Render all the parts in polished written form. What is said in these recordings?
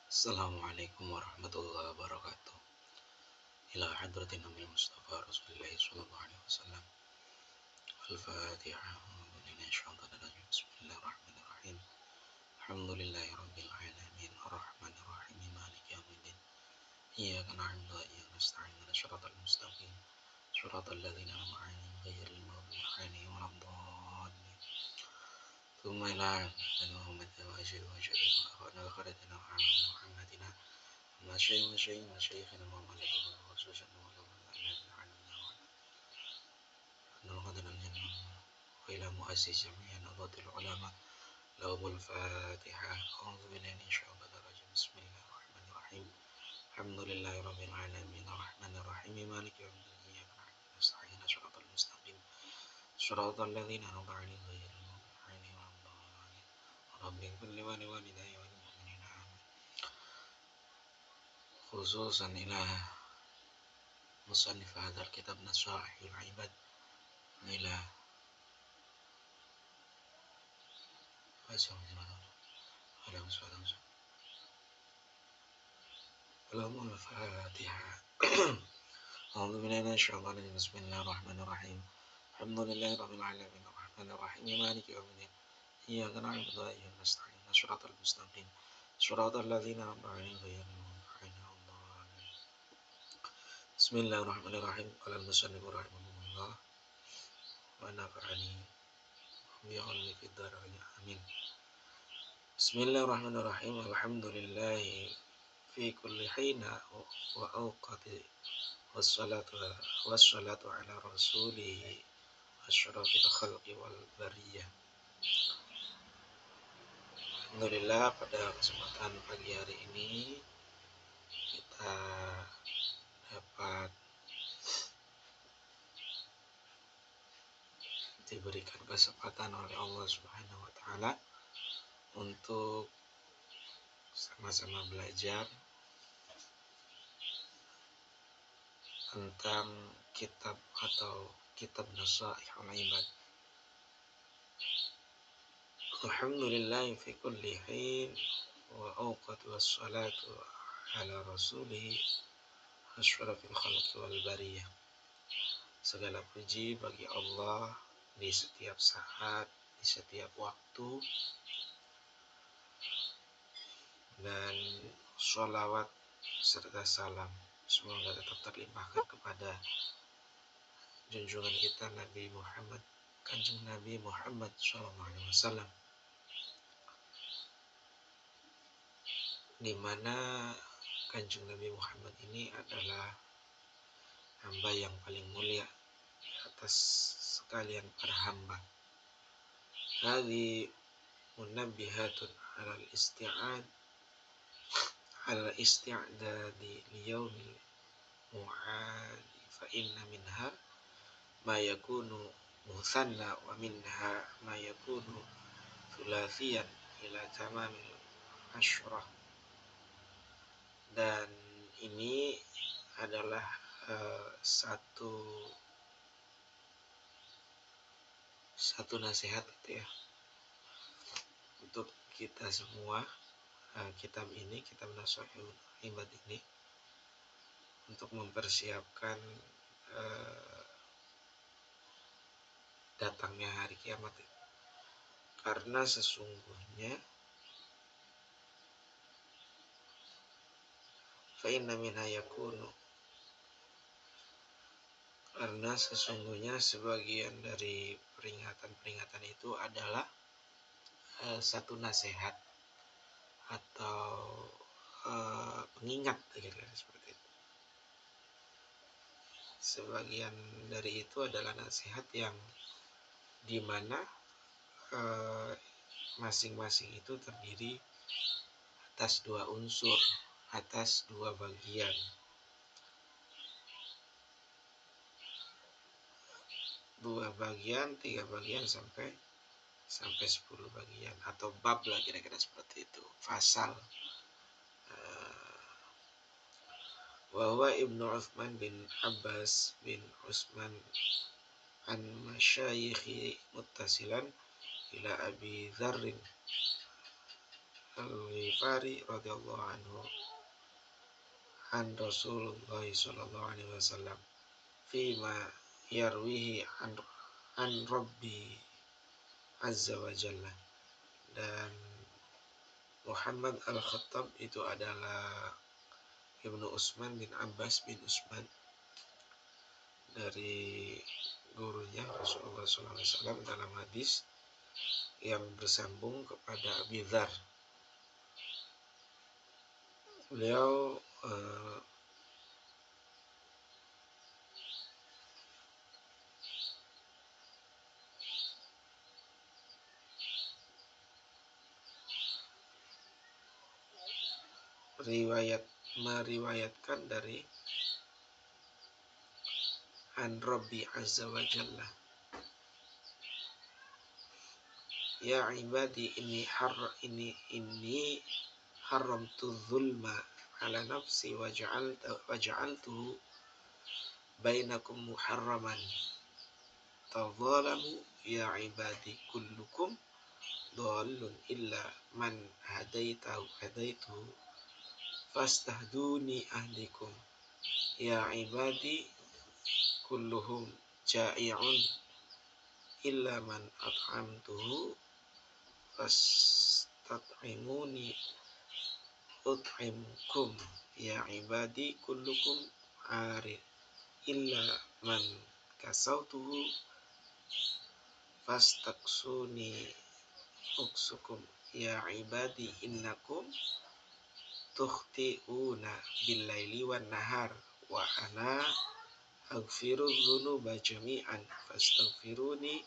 Assalamualaikum warahmatullahi wabarakatuh. Ila hadratin Nabi Mustafa Rasulullah sallallahu alaihi wasallam. Al-Fatihah. Bismillahirrahmanirrahim. Alhamdulillahi rabbil alamin. Arrahmanir rahim. Maliki yaumiddin. Iyyaka na'budu wa iyyaka nasta'in. Shiratal mustaqim. Shiratal ladzina an'amta 'alaihim ghairil maghdubi 'alaihim waladdallin. ثم إلى عبادنا محمد وأشهد وخلتنا محمدنا مشايخنا محمد خصوصا وإلى مؤسس جميع نهضة العلماء لهم الفاتحة. أعوذ بالله من الشيطان الرجيم. بسم الله الرحمن الرحيم. الحمد لله رب العالمين الرحمن الرحيم مالك يوم الدين إياك نعبد ونستعين صراط المستقيم صراط الذين أنعمت عليهم غير المغضوب عليهم ولا الضالين. رب اغفر لي ولوالدي وللمؤمنين آمين. خصوصا إلى مصنف هذا الكتاب نصائح العباد إلى اللهم الفاتحة. أعوذ بالله من الشيطان الرجيم. بسم الله الرحمن الرحيم. الحمد لله رب العالمين الرحمن الرحيم مالك يوم الدين إياك نعبد وإياك نستعين صراط المستقيم صراط الذين أنعمت عليهم غير المغضوب عليهم ولا الضالين. بسم الله الرحمن الرحيم. قال المصنف رحمه الله ونفعني بعلمه في الدارين آمين. بسم الله الرحمن الرحيم. الحمد لله في كل حين وأوقات والصلاة على رسوله أشرف الخلق والبرية. Alhamdulillah, pada kesempatan pagi hari ini kita dapat diberikan kesempatan oleh Allah Subhanahu wa taala untuk sama-sama belajar tentang kitab atau kitab Nasaihul Ibad. Alhamdulillah fi kulli hin wa awqat wassalatu ala rasulih asyrafil khalqi wal bariyah. Segala puji bagi Allah di setiap saat, di setiap waktu, dan sholawat serta salam semoga tetap terlimpahkan kepada junjungan kita Nabi Muhammad, Kanjeng Nabi Muhammad SAW, di mana Kanjeng Nabi Muhammad ini adalah hamba yang paling mulia di atas sekalian para hamba. Hadi munabbihatun alal isti'dadi liyaumil mu'adi fa inna minha ma yakunu muthanna wa minha ma yakunu thulathiyan ila tamamil asyrah. Dan ini adalah satu nasihat gitu ya untuk kita semua. Kitab ini, kitab Nasaihul Ibad ini, untuk mempersiapkan datangnya hari kiamat. Karena sesungguhnya fa inna minha yakunu, karena sesungguhnya sebagian dari peringatan-peringatan itu adalah satu nasihat atau pengingat kira-kira seperti itu. Sebagian dari itu adalah nasihat yang dimana masing-masing itu terdiri atas dua unsur, atas dua bagian. Dua bagian, tiga bagian sampai 10 bagian atau bab lah kira-kira seperti itu, fasal. Wahwa Ibnu Uthman bin Abbas bin Utsman an masyayikhi muttasilan ila Abi Dzarrin Al-Ghifari radhiyallahu anhu an Rasulullah sallallahu alaihi wasallam fima yarwihi an Rabbi azza wa jalla. Dan Muhammad Al-Khattab itu adalah Ibnu Utsman bin Abbas bin Utsman dari gurunya Rasulullah SAW dalam hadis yang bersambung kepada Abi Dzar. Beliau meriwayatkan dari an Rabbi azza wa jalla, ya ibadi inni haramtu dzulma ala nafsi wa ja'altuhu bainakum muharraman tadzalamu ya ibadi kullukum dhallun illa man hadaituhu fastahduni ahdikum ya ibadi kulluhum ja'i'un illa man at'amtuhu fastat'imuni ut'imkum ya ibadi kullukum 'arid illa man kasautuhu fastaksuni uksukum ya ibadi innakum tukhti'una billaili wan nahar wa ana aghfiru dzunuba jami'an fastaghfiruni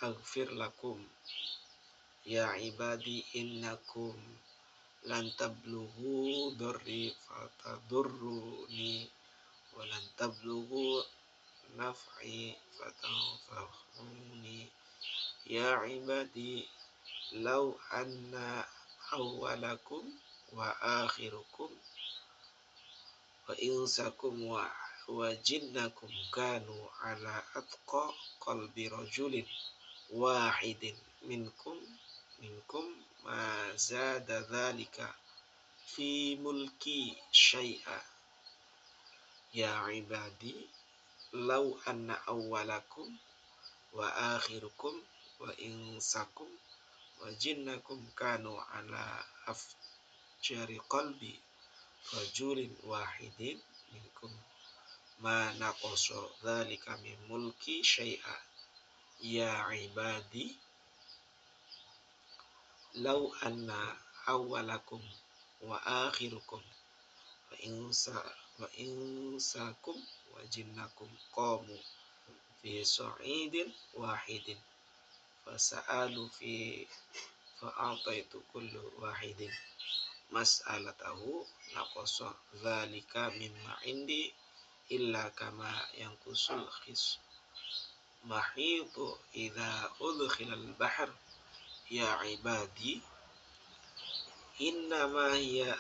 aghfir lakum ya ibadi innakum lan tablughu darri fatadurruni wa lan tablughu naf'i fatanfa'uni ya ibadi law anna awwalakum wa akhirukum wa insakum wa jinnakum kanu ala atqa qalbi rajulin wahidin minkum ma zada dhalika fi mulki syai'a ya ibadi law anna awwalakum wa akhirukum wa insakum wa jinnakum kanu ala afjari qalbi rajulin wahidin minkum ma naqasa dhalika min mulki syai'a ya ibadi law anna awwalakum wa akhirukum wa insakum wa jinnakum qamu fi sa'idin wahidin fasa'alu fi fa'ataitu kullu wahidin mas'alatahu naqasa dzalika mimma indi illa kama yanqusul mahitu idza udkhilal bahr ya ibadi innama hiya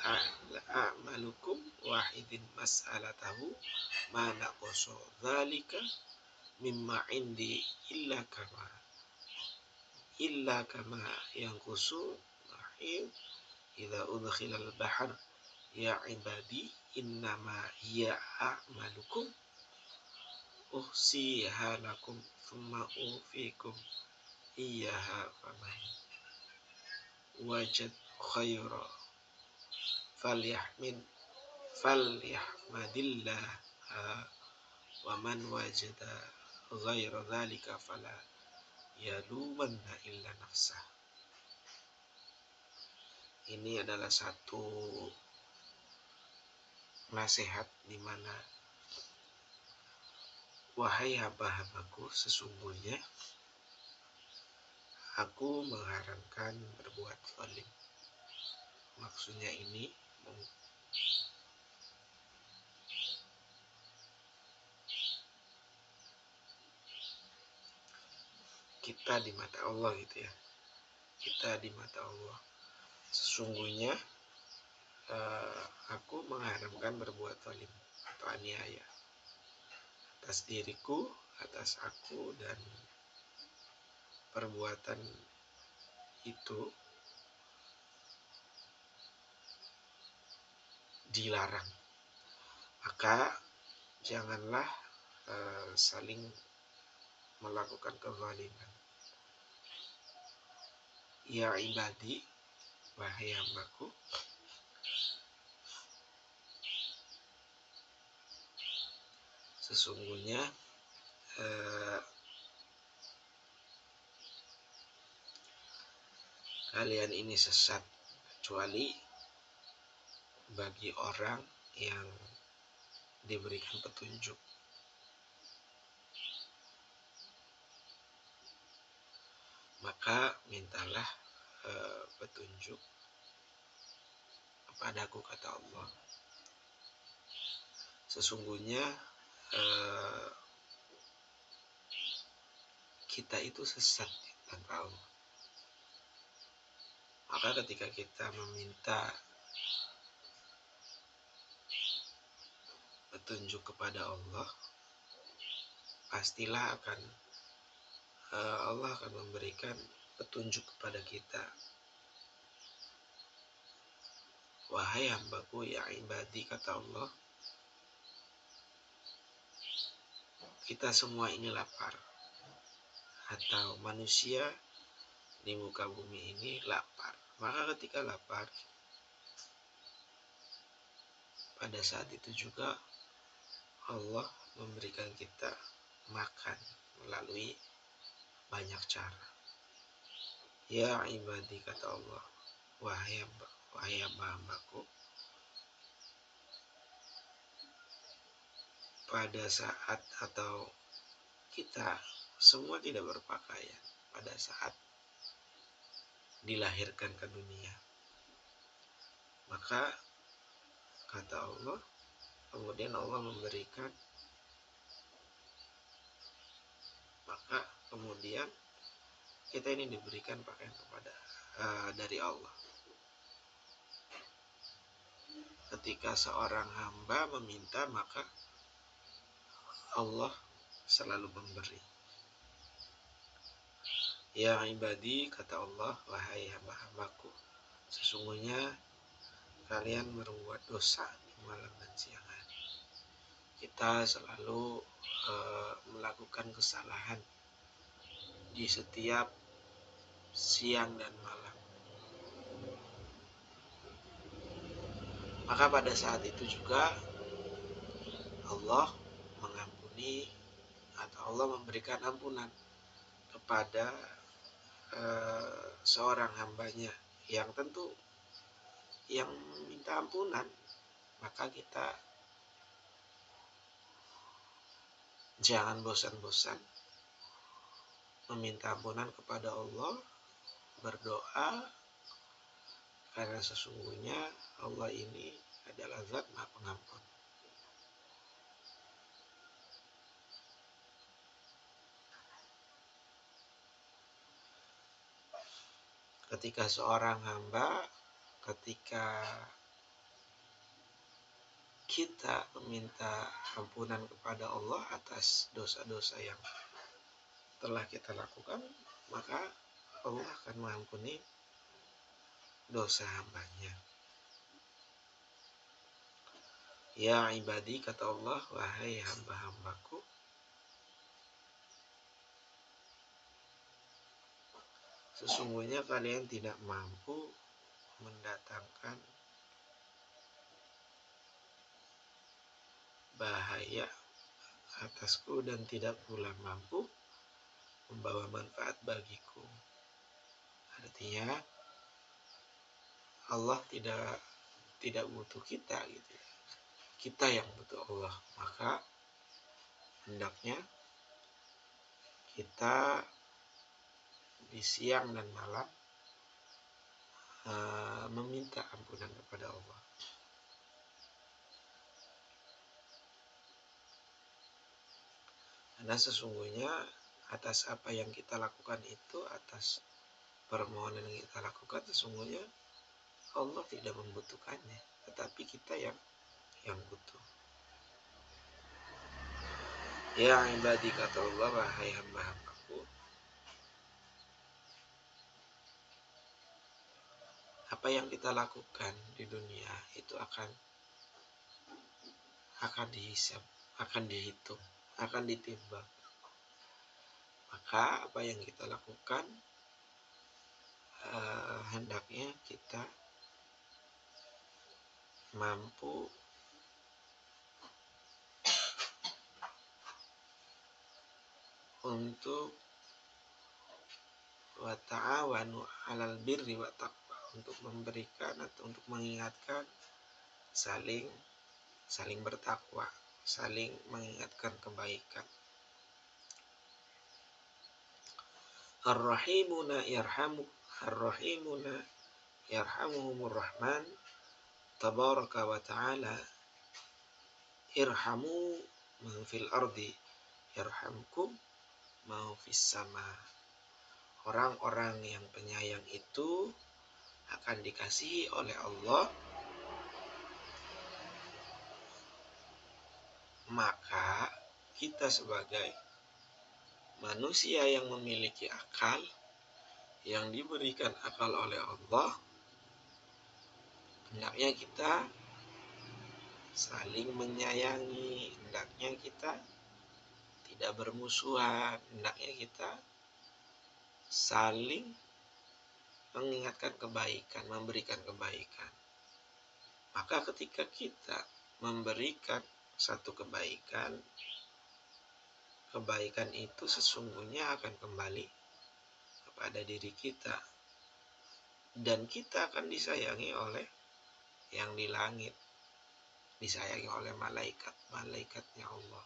a'malukum wahidin mas'alatahu ma naqasa dzalika mimma indi illa kama yanqusu mahid idza udkhilal bahr ya ibadi innama hiya a'malukum uhsiha lakum thumma ufikum iyyaha faman wajad khaira falyahmadillah wa man wajada ghaira dhalika fala yalumanna illa nafsah. Ini adalah satu nasihat di mana wahai hamba-hambaku, sesungguhnya aku mengharamkan berbuat zalim. Maksudnya ini kita di mata Allah gitu ya. Kita di mata Allah. Sesungguhnya aku mengharamkan berbuat zalim atau aniaya atas diriku, atas aku, dan perbuatan itu dilarang. Maka janganlah saling melakukan kezaliman. Ya ibadi, wahai hambaku, sesungguhnya kalian ini sesat kecuali bagi orang yang diberikan petunjuk. Maka mintalah petunjuk kepadaku, kata Allah. Sesungguhnya kita itu sesat tanpa Allah. Maka ketika kita meminta petunjuk kepada Allah, pastilah Allah akan memberikan petunjuk kepada kita. Wahai hambaku, ya ibadi, kata Allah, kita semua ini lapar, atau manusia di muka bumi ini lapar. Maka ketika lapar, pada saat itu juga Allah memberikan kita makan melalui banyak cara. Ya ibadi, kata Allah, wahai hamba-hambaku, pada saat atau kita semua tidak berpakaian pada saat dilahirkan ke dunia. Maka kata Allah, kemudian Allah memberikan, maka kemudian kita ini diberikan pakaian dari Allah. Ketika seorang hamba meminta, maka Allah selalu memberi. Ya ibadi, kata Allah, wahai hamba-hambaku, sesungguhnya kalian berbuat dosa di malam dan siang hari. Kita selalu melakukan kesalahan di setiap siang dan malam. Maka pada saat itu juga Allah mengampuni atau Allah memberikan ampunan kepada seorang hambanya yang tentu yang minta ampunan. Maka kita jangan bosan-bosan meminta ampunan kepada Allah, berdoa, karena sesungguhnya Allah ini adalah Zat Maha Pengampun. Ketika seorang hamba, ketika kita meminta ampunan kepada Allah atas dosa-dosa yang telah kita lakukan, maka Allah akan mengampuni dosa hambanya. Ya ibadi, kata Allah, wahai hamba-hambaku, sesungguhnya kalian tidak mampu mendatangkan bahaya atasku dan tidak pula mampu membawa manfaat bagiku. Artinya Allah tidak butuh kita gitu. Kita yang butuh Allah. Maka hendaknya kita di siang dan malam meminta ampunan kepada Allah. Karena sesungguhnya atas apa yang kita lakukan itu, atas permohonan yang kita lakukan, sesungguhnya Allah tidak membutuhkannya, tetapi kita yang butuh. Ya ibadi, kata Allah, wahai hamba-hambaku, apa yang kita lakukan di dunia itu akan akan dihisab, akan dihitung, akan ditimbang. Maka apa yang kita lakukan, hendaknya kita mampu untuk wa ta'awanu 'alal birri wa taqwa, untuk memberikan atau untuk mengingatkan saling bertakwa, saling mengingatkan kebaikan. Ar-rahimuna yarhamuhumur rahman tabaraka wa ta'ala, irhamu man fil ardi yarhamkum man fis sama. Orang-orang yang penyayang itu akan dikasihi oleh Allah. Maka kita sebagai manusia yang memiliki akal, yang diberikan akal oleh Allah, hendaknya kita saling menyayangi, hendaknya kita tidak bermusuhan, hendaknya kita saling mengingatkan kebaikan, memberikan kebaikan. Maka ketika kita memberikan satu kebaikan, kebaikan itu sesungguhnya akan kembali kepada diri kita, dan kita akan disayangi oleh yang di langit, disayangi oleh malaikatnya Allah.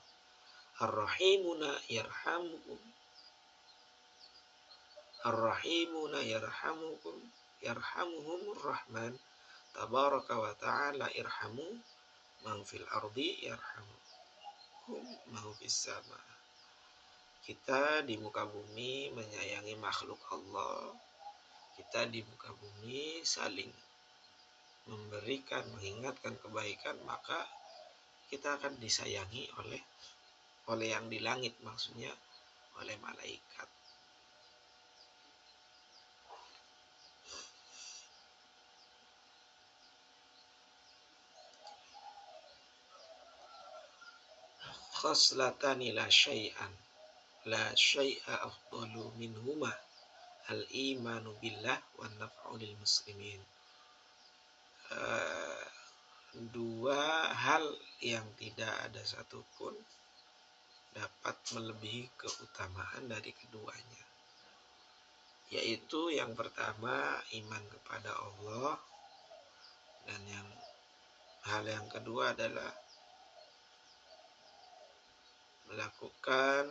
Ar-rahimuna yarhamuhumur rahman tabaraka wa ta'ala, irhamu man fil ardi yarhamukum man fis sama. Kita di muka bumi menyayangi makhluk Allah, kita di muka bumi saling memberikan, mengingatkan kebaikan, maka kita akan disayangi oleh yang di langit, maksudnya oleh malaikat. Khoslatani la syai'a afdalu minhuma al-imanu billah wa naf'u lil muslimin. Dua hal yang tidak ada satupun dapat melebihi keutamaan dari keduanya, yaitu yang pertama iman kepada Allah, dan hal yang kedua adalah melakukan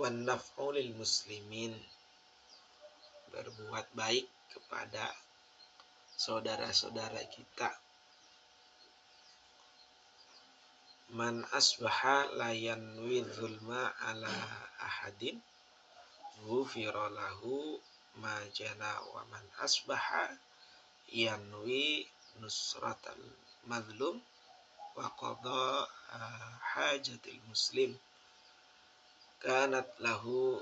wan naf'u lil muslimin, berbuat baik kepada saudara-saudara kita. Man asbaha la yanwi dzulma ala ahadin ghufira lahu ma jana, wa man asbaha yanwi nusratal mazlum wa qada hajatil muslim kanat lahu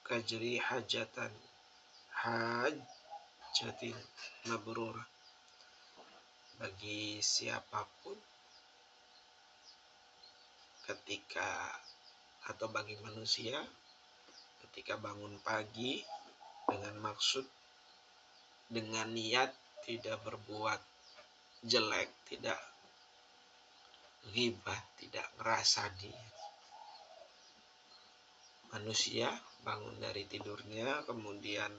kajri hajatin mabrurah. Bagi siapapun bagi manusia ketika bangun pagi dengan niat tidak berbuat jelek, tidak ghibah, tidak ngerasa manusia bangun dari tidurnya, kemudian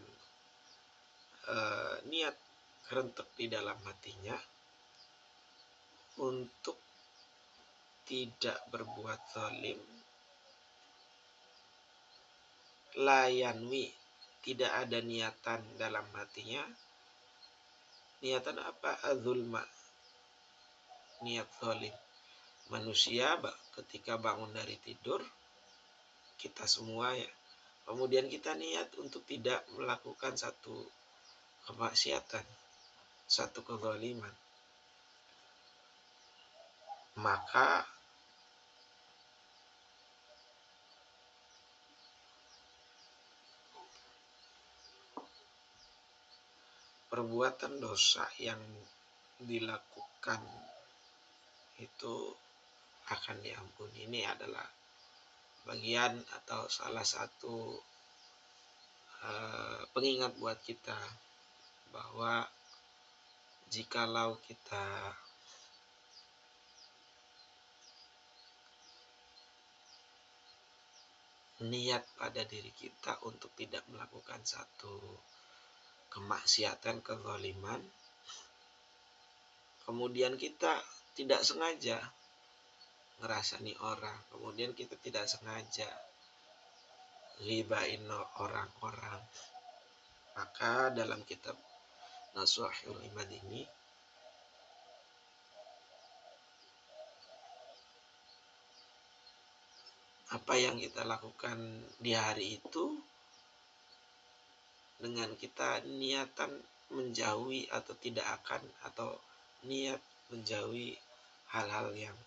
niat kerentek di dalam hatinya untuk tidak berbuat zalim, layanwi, tidak ada niatan dalam hatinya. Niatan apa? Azulma, niat zalim. Manusia ketika bangun dari tidur, kita semua ya, kemudian kita niat untuk tidak melakukan satu kemaksiatan, satu kezaliman, maka perbuatan dosa yang dilakukan itu akan diampuni. Ini adalah bagian atau salah satu pengingat buat kita bahwa jikalau kita niat pada diri kita untuk tidak melakukan satu kemaksiatan, kezaliman, kemudian kita tidak sengaja ngerasani orang, kemudian kita tidak sengaja ghibain orang-orang, maka dalam kitab Nasuhul Imad ini apa yang kita lakukan di hari itu dengan kita niatan menjauhi atau tidak akan, atau niat menjauhi hal-hal yang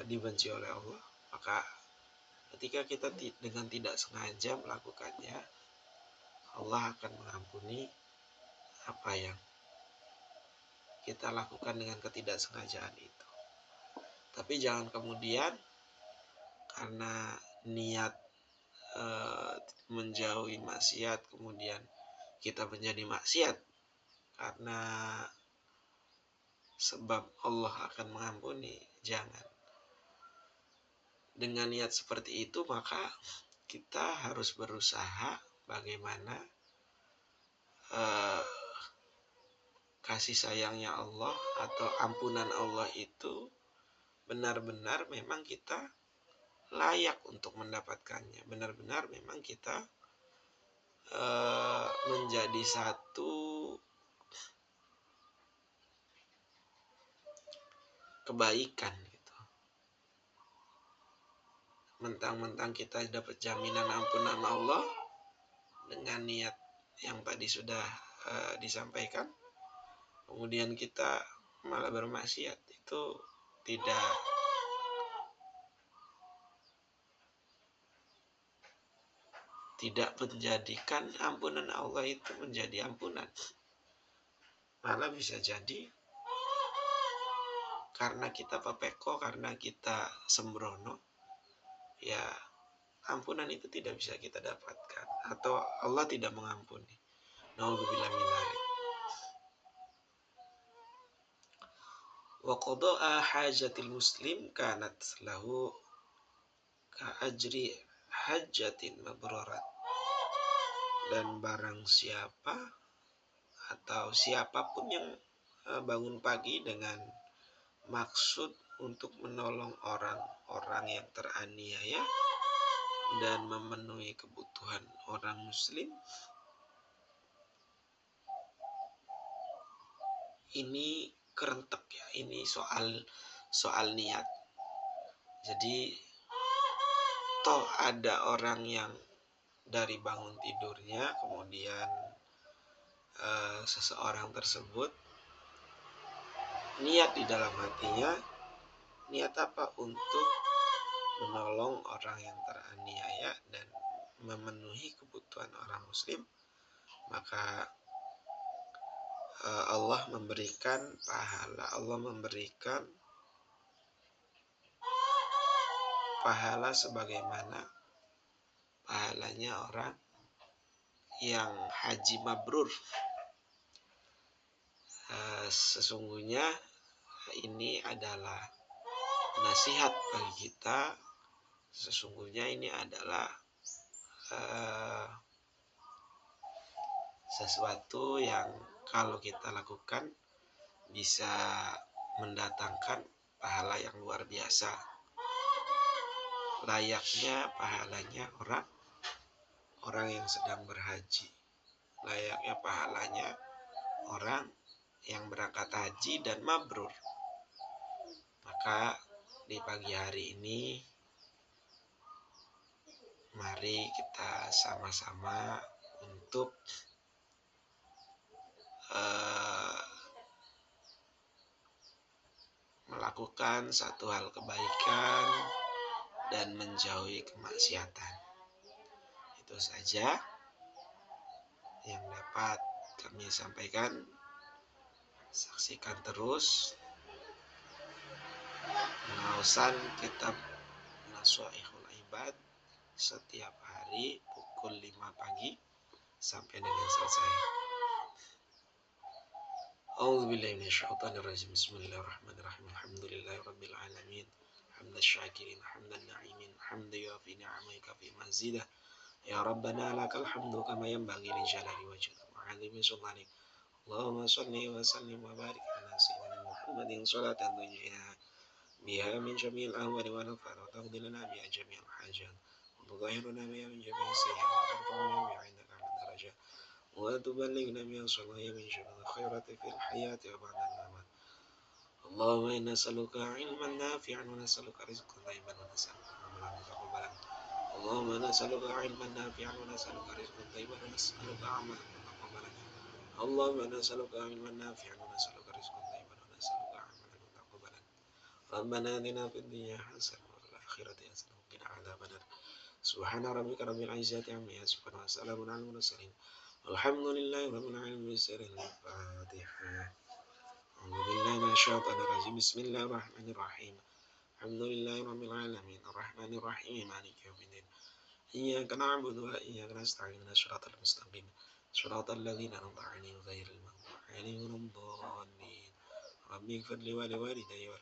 dibenci oleh Allah, maka ketika kita dengan tidak sengaja melakukannya, Allah akan mengampuni apa yang kita lakukan dengan ketidaksengajaan itu. Tapi jangan kemudian karena niat menjauhi maksiat kemudian kita menjadi maksiat, karena sebab Allah akan mengampuni. Jangan. Dengan niat seperti itu maka kita harus berusaha bagaimana kasih sayangnya Allah atau ampunan Allah itu benar-benar memang kita layak untuk mendapatkannya. Benar-benar memang kita menjadi satu kebaikan gitu. Mentang-mentang kita dapat jaminan ampunan Allah dengan niat yang tadi sudah disampaikan, kemudian kita malah bermaksiat, itu tidak menjadikan ampunan Allah itu menjadi ampunan. Malah bisa jadi karena kita pepeko, karena kita sembrono, ya ampunan itu tidak bisa kita dapatkan, atau Allah tidak mengampuni. Nauzubillah min dzalik. Wa qada'a hajatil muslim kanat lahu ka ajri hajjatin mabrurat. Dan barang siapa atau siapapun yang bangun pagi dengan maksud untuk menolong orang-orang yang teraniaya dan memenuhi kebutuhan orang muslim, ini kerentek ya, ini soal niat. Jadi toh ada orang yang dari bangun tidurnya kemudian seseorang tersebut niat di dalam hatinya, niat apa? Untuk menolong orang yang teraniaya dan memenuhi kebutuhan orang muslim, maka Allah memberikan pahala. Allah memberikan pahala sebagaimana pahalanya orang yang haji mabrur. Sesungguhnya ini adalah nasihat bagi kita. Sesungguhnya ini adalah sesuatu yang kalau kita lakukan bisa mendatangkan pahala yang luar biasa. Layaknya pahalanya orang yang sedang berhaji. Layaknya pahalanya orang yang berangkat haji dan mabrur. Maka di pagi hari ini mari kita sama-sama untuk melakukan satu hal kebaikan dan menjauhi kemaksiatan. Itu saja yang dapat kami sampaikan. Saksikan terus pengawasan kitab Nashwaihul Ibad setiap hari pukul 5 pagi sampai dengan selesai. A'udzubillahi minasyaitonirrajim. Bismillahirrahmanirrahim. Alhamdulillahirabbil alamin. Hamdan syakirin, hamdan na'imin, hamdan yuafi ni'amaka fi mazidah. Ya Rabbana lakal hamdu kama yanbaghi li jalali wajhika wa 'azimi sultanik. Allahumma shalli wa sallim wa barik ala sayyidina Muhammadin salatan tunjina biha min jami'il ahwali wal afat wa taqdi lana biha jami'al hajat wa tudahhiruna biha min jami'is sayyi'at wa tarfa'una biha 'indaka 'ala darajat wa tuballighuna biha salaya min jami'il khairati fil hayati wa ba'da al-mamat. Allahumma inna nas'aluka 'ilman nafi'an wa nas'aluka rizqan thayyiban wa nas'aluka 'amalan mutaqabbalan. Allahumma nas'aluka 'ilman nafi'an wa nas'aluka rizqan thayyiban wa nas'aluka 'amalan mutaqabbalan. Allahumma nas'aluka 'ilman nafi'an wa nas'aluka rizqan thayyiban wa nas'aluka 'amalan mutaqabbalan. Rabbana atina fid dunya hasanah wa fil akhirati hasanah wa qina adzabannar. Subhana rabbika rabbil izzati 'amma yasifun wa salamun 'alal mursalin. Walhamdulillahi rabbil alamin. Al-Fatihah. A'udzu billahi minasyaitonir rajim. Bismillahirrahmanirrahim. Alhamdulillahi rabbil alamin. Arrahmanir rahim. Maliki yaumiddin. Iyyaka na'budu wa iyyaka nasta'in. Ihdinas siratal mustaqim. Siratal ladzina an'amta 'alaihim ghairil maghdubi 'alaihim waladdallin. Rabbi ighfir li wa liwalidayya